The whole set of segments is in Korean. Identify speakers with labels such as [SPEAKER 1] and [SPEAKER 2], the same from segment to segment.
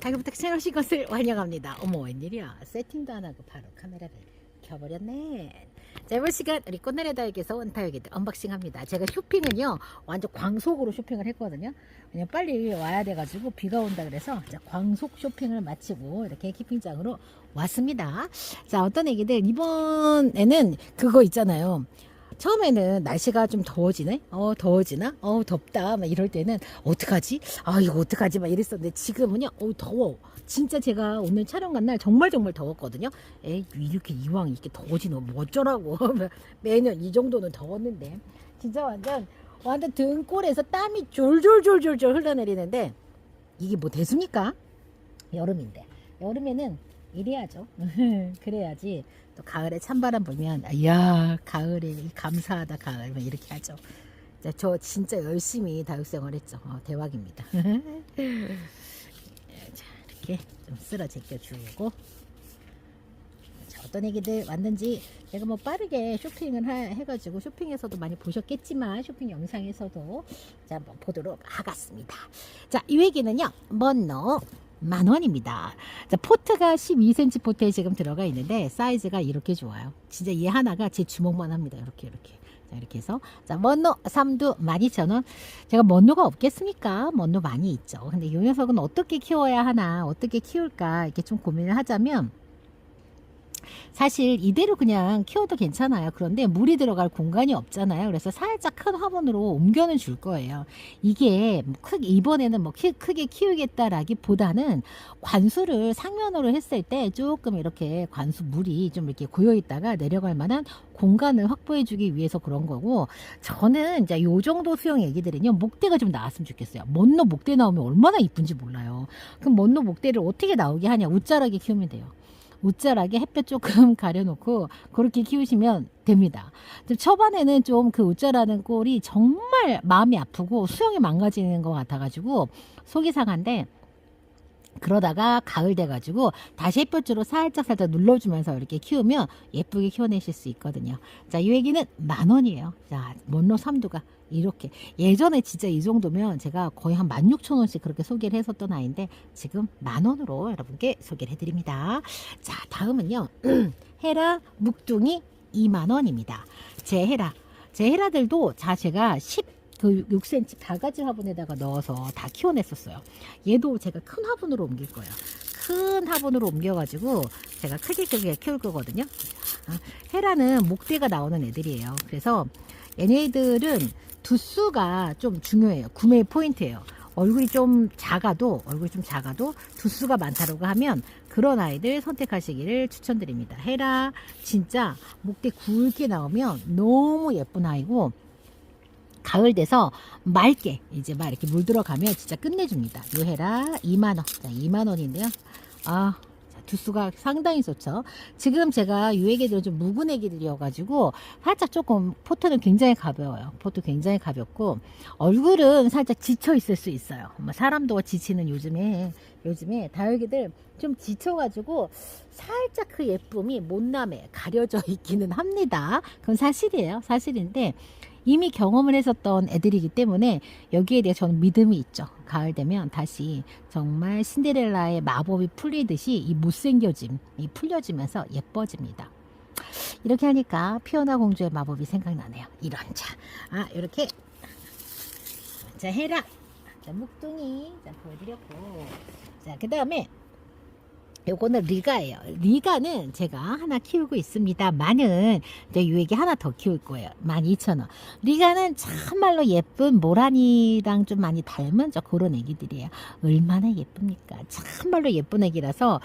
[SPEAKER 1] 다이부터 채널 오신 것을 환영합니다. 어머 웬일이야. 세팅도 안 하고 바로 카메라를 켜버렸네. 자, 이번 시간 우리 꽃내려다육에서 원타육이들 언박싱합니다. 제가 쇼핑은요 완전 광속으로 쇼핑을 했거든요. 그냥 빨리 와야 돼가지고 비가 온다 그래서 자, 광속 쇼핑을 마치고 이렇게 키핑장으로 왔습니다. 자, 어떤 얘기들 이번에는 그거 있잖아요. 처음에는 날씨가 좀 더워지네? 더워지나? 덥다. 막 이럴 때는, 어떡하지? 이거 어떡하지? 막 이랬었는데, 지금은요, 더워. 진짜 제가 오늘 촬영 간 날 정말 더웠거든요. 에이, 이렇게 이왕 이렇게 더워지는 뭐 어쩌라고. 매년 이 정도는 더웠는데. 진짜 완전 등골에서 땀이 졸졸 흘러내리는데, 이게 뭐 대수입니까? 여름인데. 여름에는 이래야죠. 그래야지. 또 가을에 찬바람 불면 이야 가을에 감사하다 가을 이렇게 하죠. 자, 저 진짜 열심히 다육생활 했죠. 대박입니다. 자, 이렇게 좀 쓸어 제껴주고 자, 어떤 얘기들 왔는지 제가 뭐 빠르게 쇼핑을 해가지고 쇼핑에서도 많이 보셨겠지만 쇼핑 영상에서도 자 한번 보도록 하겠습니다. 자, 이 얘기는요 먼너 10,000원입니다. 자, 포트가 12cm 포트에 지금 들어가 있는데 사이즈가 이렇게 좋아요. 진짜 얘 하나가 제 주먹만 합니다. 이렇게 자, 이렇게 해서 자, 먼노 3두 12,000원. 제가 먼노가 없겠습니까? 먼노 많이 있죠. 근데 이 녀석은 어떻게 키워야 하나, 어떻게 키울까 이렇게 좀 고민을 하자면 사실 이대로 그냥 키워도 괜찮아요. 그런데 물이 들어갈 공간이 없잖아요. 그래서 살짝 큰 화분으로 옮겨는 줄 거예요. 이게 이번에는 뭐 크게 키우겠다라기보다는 관수를 상면으로 했을 때 조금 이렇게 관수 물이 좀 이렇게 고여 있다가 내려갈 만한 공간을 확보해 주기 위해서 그런 거고, 저는 이제 요 정도 수영 애기들은요 목대가 좀 나왔으면 좋겠어요. 먼노 목대 나오면 얼마나 이쁜지 몰라요. 그럼 먼노 목대를 어떻게 나오게 하냐? 웃자라게 키우면 돼요. 웃자라게 햇볕 조금 가려놓고 그렇게 키우시면 됩니다. 초반에는 좀 그 웃자라는 꼴이 정말 마음이 아프고 수영이 망가지는 것 같아가지고 속이 상한데, 그러다가 가을 돼가지고 다시 햇볕으로 살짝 눌러주면서 이렇게 키우면 예쁘게 키워내실 수 있거든요. 자, 이 얘기는 10,000원이에요. 자, 먼로 3두가 이렇게 예전에 진짜 이 정도면 제가 거의 한 16,000원씩 그렇게 소개를 했었던 아이인데 지금 10,000원으로 여러분께 소개를 해드립니다. 자, 다음은요 헤라 묵둥이 20,000원입니다. 제 헤라들도 제가 6cm 바가지 화분에다가 넣어서 다 키워냈었어요. 얘도 제가 큰 화분으로 옮길 거예요. 큰 화분으로 옮겨가지고 제가 크게 키울 거거든요. 헤라는 목대가 나오는 애들이에요. 그래서 얘네들은 두수가 좀 중요해요. 구매 포인트예요. 얼굴이 좀 작아도 두수가 많다고 하면 그런 아이들 선택하시기를 추천드립니다. 헤라 진짜 목대 굵게 나오면 너무 예쁜 아이고, 가을 돼서 맑게 이제 막 이렇게 물 들어가면 진짜 끝내줍니다. 요 헤라 20,000원. 자, 20,000원인데요. 자, 두수가 상당히 좋죠. 지금 제가 요 애기들은 좀 묵은 애기들이어가지고 살짝 조금 포트는 굉장히 가벼워요. 포트 굉장히 가볍고 얼굴은 살짝 지쳐 있을 수 있어요. 사람도 지치는 요즘에 다육이들 좀 지쳐가지고 살짝 그 예쁨이 못남에 가려져 있기는 합니다. 그건 사실이에요. 사실인데 이미 경험을 했었던 애들이기 때문에 여기에 대해 저는 믿음이 있죠. 가을 되면 다시 정말 신데렐라의 마법이 풀리듯이 이 못생겨짐이 풀려지면서 예뻐집니다. 이렇게 하니까 피오나 공주의 마법이 생각나네요. 이런 자, 이렇게 자, 헤라 자, 묵둥이 자, 보여드렸고, 자, 그 다음에 요거는 리가예요. 리가는 제가 하나 키우고 있습니다만은 이제 요 얘기 하나 더 키울 거예요. 12,000원. 리가는 참말로 예쁜 모란이랑 좀 많이 닮은 그런 애기들이에요. 얼마나 예쁩니까? 참말로 예쁜 애기라서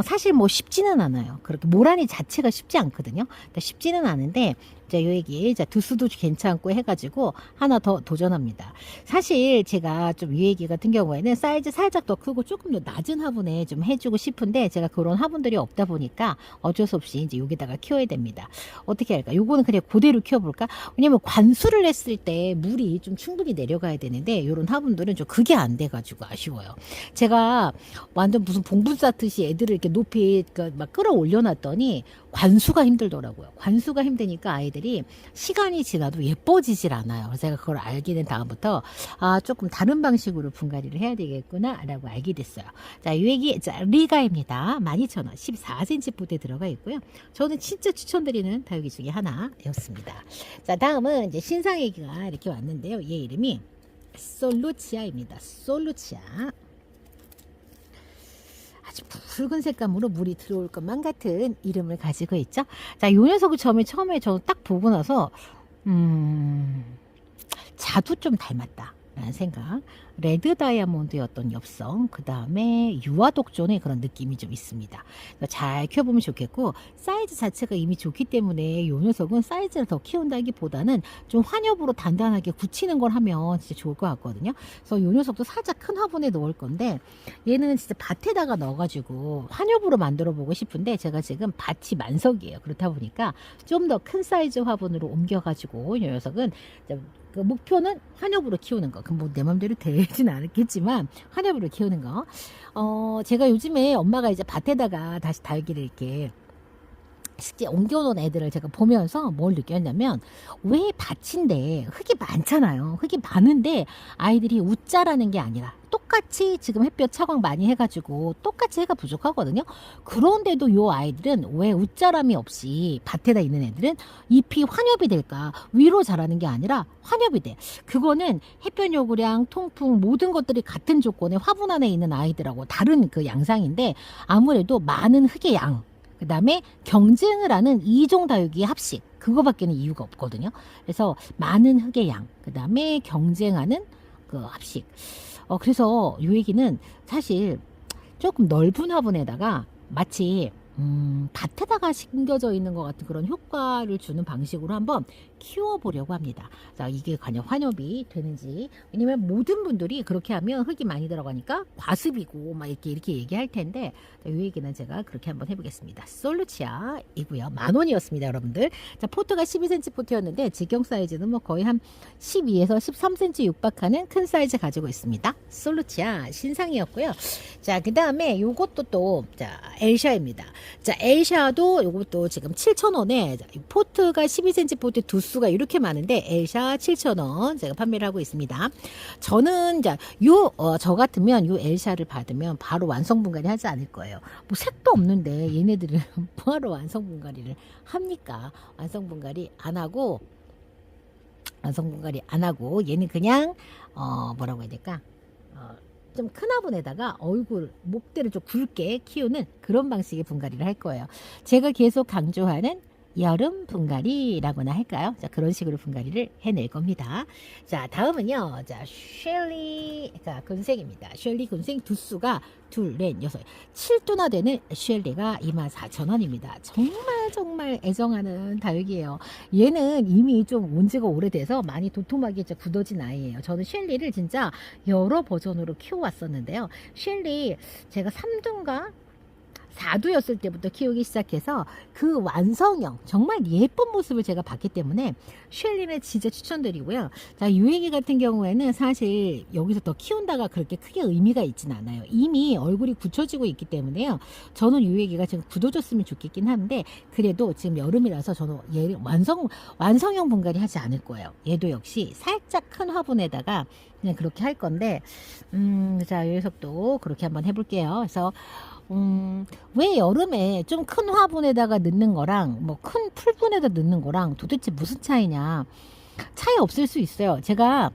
[SPEAKER 1] 사실 뭐 쉽지는 않아요. 그렇게 모란이 자체가 쉽지 않거든요. 쉽지는 않은데 자, 요 얘기 자, 두수도 괜찮고 해가지고 하나 더 도전합니다. 사실 제가 좀 이 얘기 같은 경우에는 사이즈 살짝 더 크고 조금 더 낮은 화분에 좀 해주고 싶은데 제가 그런 화분들이 없다 보니까 어쩔 수 없이 이제 여기다가 키워야 됩니다. 어떻게 할까? 요거는 그냥 그대로 키워볼까? 왜냐면 관수를 했을 때 물이 좀 충분히 내려가야 되는데 요런 화분들은 좀 그게 안 돼가지고 아쉬워요. 제가 완전 무슨 봉분 쌓듯이 애들을 이렇게 높이 막 끌어올려 놨더니 관수가 힘들더라고요. 관수가 힘드니까 아이들이 시간이 지나도 예뻐지질 않아요. 그래서 제가 그걸 알게 된 다음부터 조금 다른 방식으로 분갈이를 해야 되겠구나 라고 알게 됐어요. 자, 이 얘기 리가입니다. 12,000원 14cm 포트에 들어가 있고요. 저는 진짜 추천드리는 다육이 중에 하나였습니다. 자, 다음은 이제 신상애기가 이렇게 왔는데요. 얘 이름이 솔루치아입니다. 솔루치아. 아주 붉은 색감으로 물이 들어올 것만 같은 이름을 가지고 있죠. 자, 이 녀석을 처음에 저는 딱 보고 나서 자두 좀 닮았다 라는 생각. 레드 다이아몬드였던 엽성, 그 다음에 유화독존의 그런 느낌이 좀 있습니다. 잘 키워보면 좋겠고, 사이즈 자체가 이미 좋기 때문에 이 녀석은 사이즈를 더 키운다기보다는 좀 환엽으로 단단하게 굳히는 걸 하면 진짜 좋을 것 같거든요. 그래서 이 녀석도 살짝 큰 화분에 넣을 건데, 얘는 진짜 밭에다가 넣어가지고 환엽으로 만들어 보고 싶은데, 제가 지금 밭이 만석이에요. 그렇다 보니까 좀 더 큰 사이즈 화분으로 옮겨가지고 이 녀석은 그 목표는 환엽으로 키우는 거. 그 뭐 내 맘대로 되지는 않겠지만 환엽으로 키우는 거. 제가 요즘에 엄마가 이제 밭에다가 다시 다육이를 이렇게 실제 옮겨놓은 애들을 제가 보면서 뭘 느꼈냐면, 왜 밭인데 흙이 많잖아요. 흙이 많은데 아이들이 웃자라는 게 아니라 똑같이 지금 햇볕 차광 많이 해가지고 똑같이 해가 부족하거든요. 그런데도 요 아이들은 왜 웃자람이 없이 밭에다 있는 애들은 잎이 환엽이 될까? 위로 자라는 게 아니라 환엽이 돼. 그거는 햇볕 요구량, 통풍 모든 것들이 같은 조건의 화분 안에 있는 아이들하고 다른 그 양상인데, 아무래도 많은 흙의 양, 그 다음에 경쟁을 하는 이종 다육이 합식, 그거밖에는 이유가 없거든요. 그래서 많은 흙의 양, 그 다음에 경쟁하는 그 합식. 그래서 이 얘기는 사실 조금 넓은 화분에다가 마치 밭에다가 심겨져 있는 것 같은 그런 효과를 주는 방식으로 한번 키워보려고 합니다. 자, 이게 과연 환엽이 되는지. 왜냐면 모든 분들이 그렇게 하면 흙이 많이 들어가니까 과습이고 막 이렇게 얘기할 텐데, 자, 이 얘기는 제가 그렇게 한번 해보겠습니다. 솔루치아이고요. 10,000원이었습니다, 여러분들. 자, 포트가 12cm 포트였는데 직경 사이즈는 뭐 거의 한 12에서 13cm 육박하는 큰 사이즈 가지고 있습니다. 솔루치아 신상이었고요. 자, 그 다음에 요것도 또, 자, 엘샤입니다. 자, 엘샤도 요것도 지금 7,000원에 포트가 12cm 포트 두 수가 이렇게 많은데 엘샤 7,000원 제가 판매를 하고 있습니다. 저는 저 같으면 요 엘샤를 받으면 바로 완성 분갈이 하지 않을 거예요. 뭐 색도 없는데 얘네들은 뭐하러 완성 분갈이를 합니까? 완성 분갈이 안 하고 얘는 그냥 뭐라고 해야 될까? 좀 큰 화분에다가 목대를 좀 굵게 키우는 그런 방식의 분갈이를 할 거예요. 제가 계속 강조하는 여름 분갈이라고나 할까요? 자, 그런 식으로 분갈이를 해낼 겁니다. 자, 다음은요. 자, 쉘리가 군생입니다. 쉘리 군생 두 수가 둘, 넷, 여섯, 7두나 되는 쉘리가 24,000원입니다. 정말 애정하는 다육이에요. 얘는 이미 좀 온 지가 오래돼서 많이 도톰하게 이제 굳어진 아이예요. 저는 쉘리를 진짜 여러 버전으로 키워왔었는데요. 쉘리 제가 3두인가 4두였을 때부터 키우기 시작해서 그 완성형 정말 예쁜 모습을 제가 봤기 때문에 쉘리는 진짜 추천드리고요. 자, 유애기 같은 경우에는 사실 여기서 더 키운다가 그렇게 크게 의미가 있진 않아요. 이미 얼굴이 굳혀지고 있기 때문에요. 저는 유애기가 지금 굳어졌으면 좋겠긴 한데, 그래도 지금 여름이라서 저는 얘를 완성형 분갈이 하지 않을 거예요. 얘도 역시 살짝 큰 화분에다가 그냥 그렇게 할 건데, 자, 이 녀석도 그렇게 한번 해볼게요. 그래서 왜 여름에 좀 큰 화분에다가 넣는 거랑 뭐 큰 풀분에다 넣는 거랑 도대체 무슨 차이냐? 차이 없을 수 있어요. 제가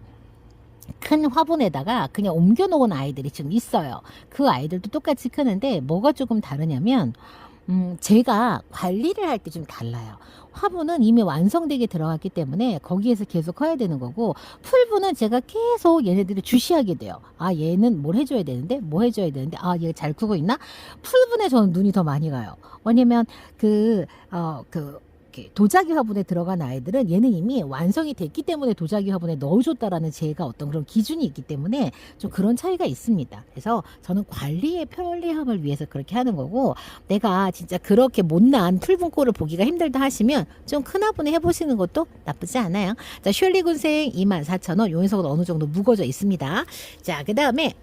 [SPEAKER 1] 큰 화분에다가 그냥 옮겨 놓은 아이들이 지금 있어요. 그 아이들도 똑같이 크는데 뭐가 조금 다르냐면, 제가 관리를 할 때 좀 달라요. 화분은 이미 완성되게 들어갔기 때문에 거기에서 계속 커야 되는 거고, 풀분은 제가 계속 얘네들을 주시하게 돼요. 아, 얘는 뭘 해줘야 되는데, 뭐 해줘야 되는데, 아, 얘 잘 크고 있나? 풀분에 저는 눈이 더 많이 가요. 왜냐면 도자기 화분에 들어간 아이들은 얘는 이미 완성이 됐기 때문에 도자기 화분에 넣어줬다라는 제가 어떤 그런 기준이 있기 때문에 좀 그런 차이가 있습니다. 그래서 저는 관리의 편리함을 위해서 그렇게 하는 거고, 내가 진짜 그렇게 못난 풀분꼴을 보기가 힘들다 하시면 좀 큰 화분에 해보시는 것도 나쁘지 않아요. 자, 쉘리 군생 24,000원. 요 녀석은 어느 정도 묵어져 있습니다. 자, 그 다음에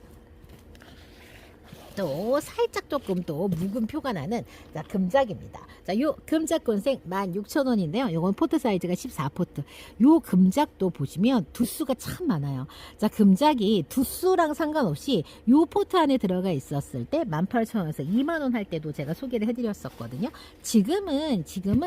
[SPEAKER 1] 또 살짝 조금 또 묵은 표가 나는 자, 금작입니다. 자, 요 금작 곤생 16,000원인데요. 요건 포트 사이즈가 14포트. 요 금작도 보시면 두수가 참 많아요. 자, 금작이 두수랑 상관없이 요 포트 안에 들어가 있었을 때 18,000원에서 2만원 할 때도 제가 소개를 해드렸었거든요. 지금은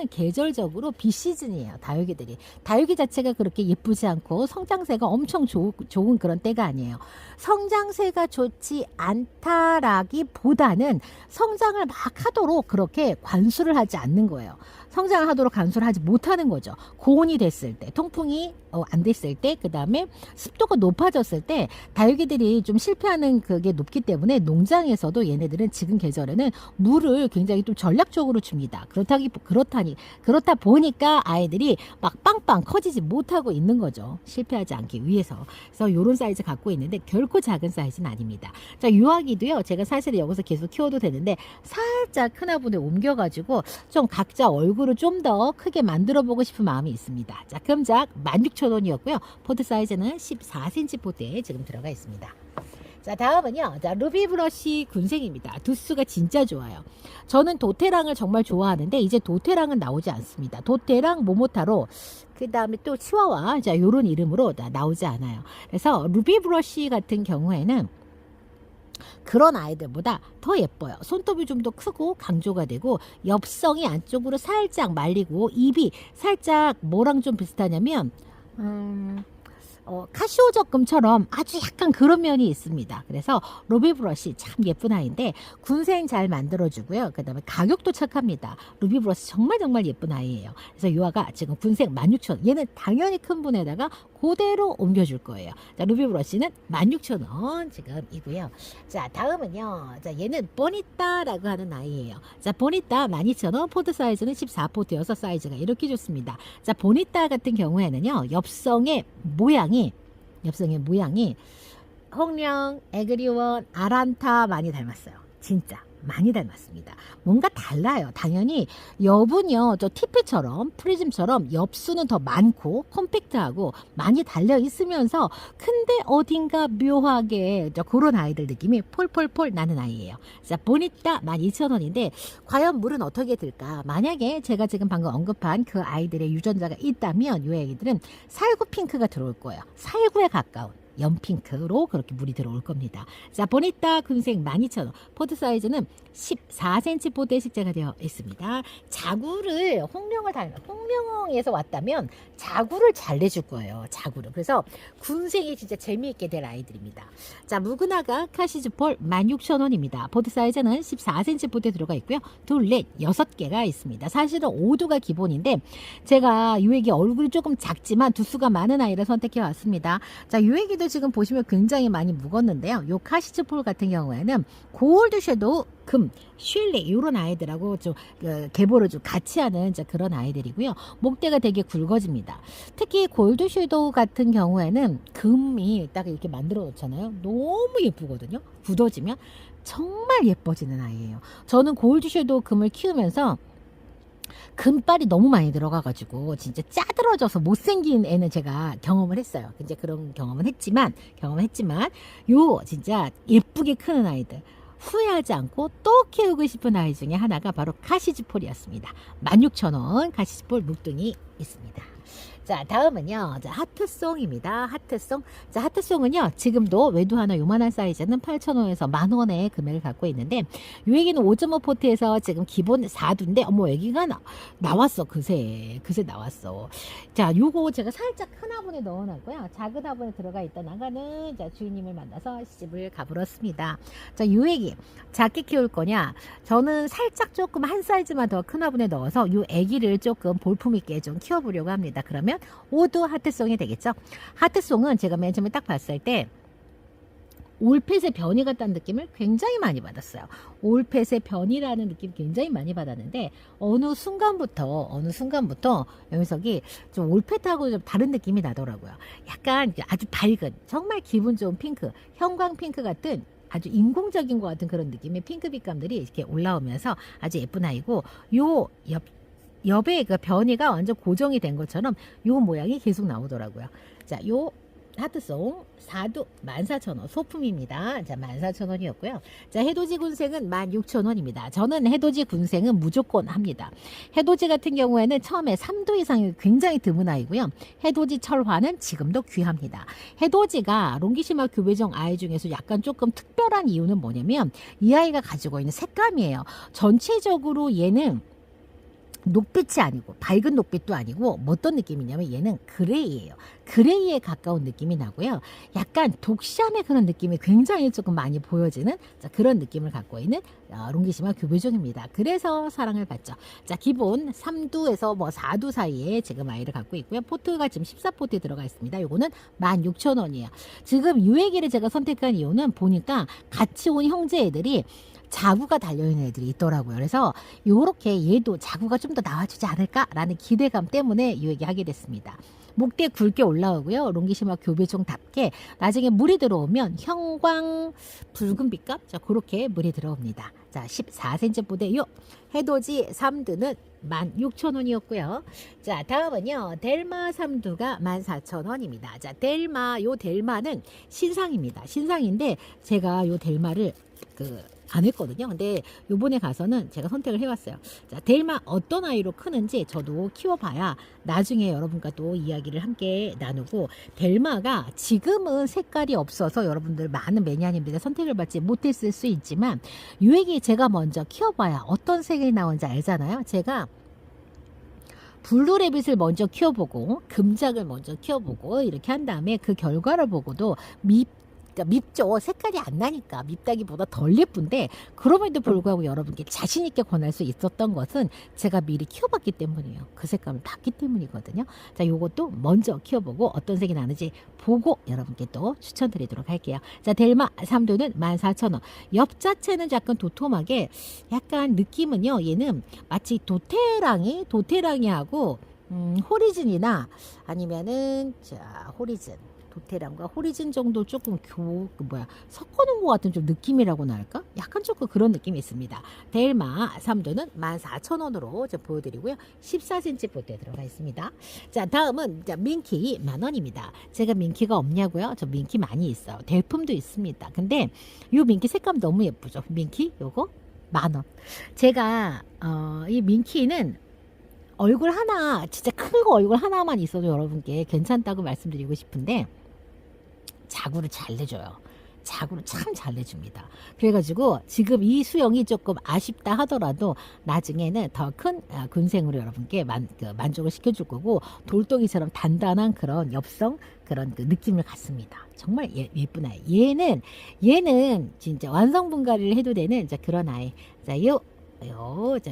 [SPEAKER 1] 계절적으로 비시즌이에요. 다육이들이. 다육이 자체가 그렇게 예쁘지 않고 성장세가 엄청 좋은 그런 때가 아니에요. 성장세가 좋지 않다라기보다는 성장을 막 하도록 그렇게 관수를 하지 않는 거예요. 성장을 하도록 관수를 하지 못하는 거죠. 고온이 됐을 때, 통풍이 안 됐을 때, 그 다음에 습도가 높아졌을 때 다육이들이 좀 실패하는 그게 높기 때문에 농장에서도 얘네들은 지금 계절에는 물을 굉장히 좀 전략적으로 줍니다. 그렇다 보니까 아이들이 막 빵빵 커지지 못하고 있는 거죠. 실패하지 않기 위해서. 그래서 이런 사이즈 갖고 있는데 결코 작은 사이즈는 아닙니다. 자, 유아기도요. 제가 사실 여기서 계속 키워도 되는데 살짝 큰 화분에 옮겨가지고 좀 각자 얼굴을 좀 더 크게 만들어 보고 싶은 마음이 있습니다. 자, 금작 16,000원이었고요. 포트 사이즈는 14cm 포트에 지금 들어가 있습니다. 자, 다음은요. 자, 루비 브러쉬 군생입니다. 두수가 진짜 좋아요. 저는 도테랑을 정말 좋아하는데 이제 도테랑은 나오지 않습니다. 도테랑, 모모타로, 그 다음에 또 치와와, 자, 요런 이름으로 나오지 않아요. 그래서 루비 브러쉬 같은 경우에는 그런 아이들보다 더 예뻐요. 손톱이 좀 더 크고 강조가 되고 엽성이 안쪽으로 살짝 말리고 입이 살짝 뭐랑 좀 비슷하냐면 카시오 적금처럼 아주 약간 그런 면이 있습니다. 그래서 루비 브러쉬 참 예쁜 아이인데 군생 잘 만들어주고요. 그 다음에 가격도 착합니다. 루비 브러쉬 정말 예쁜 아이예요. 그래서 요아가 지금 군생 16,000원. 얘는 당연히 큰 분에다가 그대로 옮겨줄 거예요. 자, 루비 브러쉬는 16,000원 지금이고요. 자, 다음은요. 자, 얘는 보니따라고 하는 아이예요. 자, 보니따 12,000원. 포트 사이즈는 14포트 6 사이즈가 이렇게 좋습니다. 자, 보니따 같은 경우에는요. 엽성의 모양이 홍령, 에그리원, 아란타 많이 닮았어요. 진짜 많이 닮았습니다. 뭔가 달라요. 당연히 엽은요, 저 티피처럼 프리즘처럼 엽수는 더 많고 컴팩트하고 많이 달려 있으면서 근데 어딘가 묘하게 그런 아이들 느낌이 폴폴폴 나는 아이예요. 자, 보니따 12,000원인데 과연 물은 어떻게 들까? 만약에 제가 지금 방금 언급한 그 아이들의 유전자가 있다면 이 아이들은 살구 핑크가 들어올 거예요. 살구에 가까운 연핑크로 그렇게 물이 들어올 겁니다. 자, 보니따 군생 12,000원. 포트 사이즈는 14cm 포트에 식재가 되어 있습니다. 자구를 홍령에서 왔다면 자구를 잘 내줄 거예요. 자구를. 그래서 군생이 진짜 재미있게 될 아이들입니다. 자, 무그나가 카시즈폴 16,000원입니다. 포트 사이즈는 14cm 포트에 들어가 있고요. 둘, 넷, 6개가 있습니다. 사실은 5두가 기본인데 제가 유액이 얼굴이 조금 작지만 두수가 많은 아이를 선택해 왔습니다. 자, 유액이도 지금 보시면 굉장히 많이 묵었는데요. 요 카시즈폴 같은 경우에는 골드 섀도우 금, 쉴리 이런 아이들하고 좀 계보를 좀 같이 하는 그런 아이들이고요. 목대가 되게 굵어집니다. 특히 골드 섀도우 같은 경우에는 금이 딱 이렇게 만들어 놓잖아요. 너무 예쁘거든요. 굳어지면 정말 예뻐지는 아이예요. 저는 골드 섀도우 금을 키우면서 금발이 너무 많이 들어가가지고 진짜 짜들어져서 못생긴 애는 제가 경험을 했어요. 이제 그런 경험은 했지만 요 진짜 예쁘게 크는 아이들 후회하지 않고 또 키우고 싶은 아이 중에 하나가 바로 카시즈폴이었습니다. 16,000원 카시즈폴 묵둥이 있습니다. 자, 다음은요. 자, 하트송입니다. 하트송. 자, 하트송은요. 지금도 외두 하나 요만한 사이즈는 8,000원에서 10,000원의 금액을 갖고 있는데 요 애기는 5.5 포트에서 지금 기본 4두인데 어머 애기가 나왔어. 그새 나왔어. 자, 요거 제가 살짝 큰 화분에 넣어놨고요. 작은 화분에 들어가 있다 나가는 자, 주인님을 만나서 시집을 가버렸습니다. 자, 요 애기 작게 키울 거냐? 저는 살짝 조금 한 사이즈만 더 큰 화분에 넣어서 요 애기를 조금 볼품있게 좀 키워보려고 합니다. 그러면 5두 하트송이 되겠죠. 하트송은 제가 맨 처음에 딱 봤을 때 올펫의 변이 같다는 느낌을 굉장히 많이 받았어요. 올펫의 변이라는 느낌 굉장히 많이 받았는데 어느 순간부터 녀석이 좀 올펫하고 좀 다른 느낌이 나더라고요. 약간 아주 밝은 정말 기분 좋은 핑크, 형광 핑크 같은 아주 인공적인 것 같은 그런 느낌의 핑크 빛감들이 이렇게 올라오면서 아주 예쁜 아이고 요 옆에 그 변이가 완전 고정이 된 것처럼 요 모양이 계속 나오더라고요. 자, 요 하트송 4두 14,000원 소품입니다. 자, 14,000원이었고요. 자, 해돋이 군생은 16,000원입니다. 저는 해돋이 군생은 무조건 합니다. 해돋이 같은 경우에는 처음에 3두 이상이 굉장히 드문 아이고요. 해돋이 철화는 지금도 귀합니다. 해돋이가 롱기시마 교배종 아이 중에서 약간 조금 특별한 이유는 뭐냐면 이 아이가 가지고 있는 색감이에요. 전체적으로 얘는 녹빛이 아니고 밝은 녹빛도 아니고 어떤 느낌이냐면 얘는 그레이예요. 그레이에 가까운 느낌이 나고요. 약간 독시함의 그런 느낌이 굉장히 조금 많이 보여지는 자, 그런 느낌을 갖고 있는 롱기시마 교배종입니다. 그래서 사랑을 받죠. 자, 기본 3두에서 뭐 4두 사이에 지금 아이를 갖고 있고요. 포트가 지금 14포트에 들어가 있습니다. 요거는 16,000원이에요. 지금 요 애기를 제가 선택한 이유는 보니까 같이 온 형제 애들이 자구가 달려있는 애들이 있더라고요. 그래서 요렇게 얘도 자구가 좀 더 나와주지 않을까라는 기대감 때문에 이 얘기 하게 됐습니다. 목대 굵게 올라오고요. 롱기시마 교배종답게 나중에 물이 들어오면 형광 붉은 빛감? 자, 그렇게 물이 들어옵니다. 자, 14cm 보대 요 해돋이 3두는 16,000원이었고요. 자, 다음은요. 델마 3두가 14,000원입니다. 자, 요 델마는 신상입니다. 신상인데 제가 요 델마를 안 했거든요. 근데 요번에 가서는 제가 선택을 해왔어요. 자, 델마 어떤 아이로 크는지 저도 키워봐야 나중에 여러분과 또 이야기를 함께 나누고, 델마가 지금은 색깔이 없어서 여러분들 많은 매니아님들의 선택을 받지 못했을 수 있지만 요 애기 제가 먼저 키워봐야 어떤 색이 나오는지 알잖아요. 제가 블루래빗을 먼저 키워보고 금작을 먼저 키워보고 이렇게 한 다음에 그 결과를 보고도 밉죠. 색깔이 안 나니까 밉다기보다 덜 예쁜데, 그럼에도 불구하고 여러분께 자신 있게 권할 수 있었던 것은 제가 미리 키워봤기 때문이에요. 그 색감을 봤기 때문이거든요. 자, 요것도 먼저 키워보고 어떤 색이 나는지 보고 여러분께 또 추천드리도록 할게요. 자, 델마 3두는 14,000원. 옆 자체는 약간 도톰하게, 약간 느낌은요, 얘는 마치 도테랑이하고 호리즌이나 아니면은 자, 호리즌 도테랑과 호리즌 정도 조금 섞어놓은 것 같은 좀 느낌이라고나 할까? 약간 조금 그런 느낌이 있습니다. 델마 3두는 14,000원으로 보여드리고요. 14cm 포트에 들어가 있습니다. 자, 다음은 민키 10,000원입니다. 제가 민키가 없냐고요? 저 민키 많이 있어요. 대품도 있습니다. 근데 이 민키 색감 너무 예쁘죠? 민키 요거 10,000원. 제가 이 민키는 얼굴 하나, 진짜 큰 거 얼굴 하나만 있어도 여러분께 괜찮다고 말씀드리고 싶은데 자구를 잘 내줘요. 자구를 참 잘 내줍니다. 그래가지고 지금 이 수영이 조금 아쉽다 하더라도 나중에는 더 큰 군생으로 여러분께 만족을 시켜줄 거고, 돌덩이처럼 단단한 그런 엽성 그런 느낌을 갖습니다. 정말 예쁜 아이. 얘는 진짜 완성 분갈이를 해도 되는 그런 아이. 자,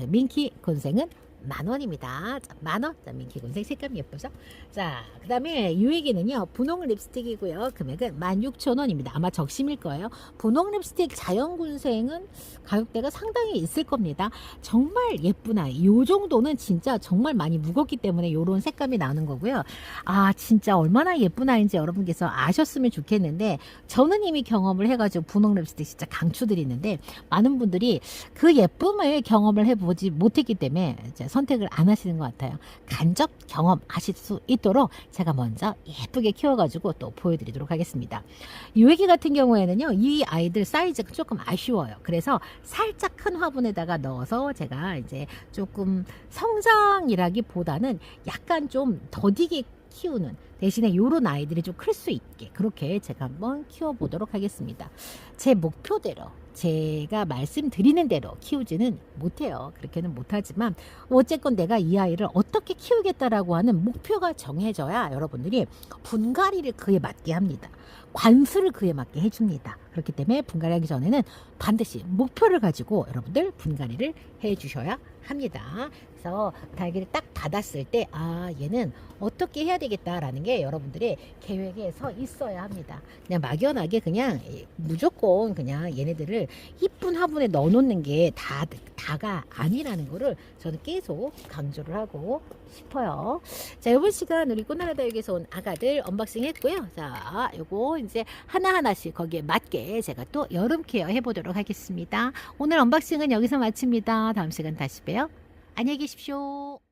[SPEAKER 1] 민키 군생은 10,000원입니다. 자, 10,000원. 자, 민키 군생 색감이 예쁘죠? 자, 그 다음에 이 애기는요, 분홍 립스틱이고요. 금액은 16,000원입니다. 아마 적심일 거예요. 분홍 립스틱 자연 군생은 가격대가 상당히 있을 겁니다. 정말 예쁜 아이. 요 정도는 진짜 정말 많이 묵었기 때문에 요런 색감이 나는 거고요. 아, 진짜 얼마나 예쁜 아이인지 여러분께서 아셨으면 좋겠는데, 저는 이미 경험을 해가지고 분홍 립스틱 진짜 강추드리는데, 많은 분들이 그 예쁨을 경험을 해보지 못했기 때문에 선택을 안 하시는 것 같아요. 간접 경험하실 수 있도록 제가 먼저 예쁘게 키워가지고 또 보여드리도록 하겠습니다. 이 애기 같은 경우에는요, 이 아이들 사이즈가 조금 아쉬워요. 그래서 살짝 큰 화분에다가 넣어서 제가 이제 조금 성장이라기보다는 약간 좀 더디게 키우는 대신에 요런 아이들이 좀 클 수 있게 그렇게 제가 한번 키워보도록 하겠습니다. 제 목표대로 제가 말씀드리는 대로 키우지는 못해요. 그렇게는 못하지만 어쨌건 내가 이 아이를 어떻게 키우겠다라고 하는 목표가 정해져야 여러분들이 분갈이를 그에 맞게 합니다. 관수를 그에 맞게 해줍니다. 그렇기 때문에 분갈이하기 전에는 반드시 목표를 가지고 여러분들 분갈이를 해주셔야 합니다. 그래서 달기를 딱 받았을 때 얘는 어떻게 해야 되겠다라는 게 여러분들의 계획에 서 있어야 합니다. 그냥 막연하게 그냥 무조건 그냥 얘네들을 이쁜 화분에 넣어놓는 게 다가 아니라는 거를 저는 계속 강조를 하고 싶어요. 자, 이번 시간 우리 꽃나라다육에서 온 아가들 언박싱 했고요. 자, 요거 이제 하나하나씩 거기에 맞게 제가 또 여름 케어 해보도록 하겠습니다. 오늘 언박싱은 여기서 마칩니다. 다음 시간 다시 봬요. 안녕히 계십시오.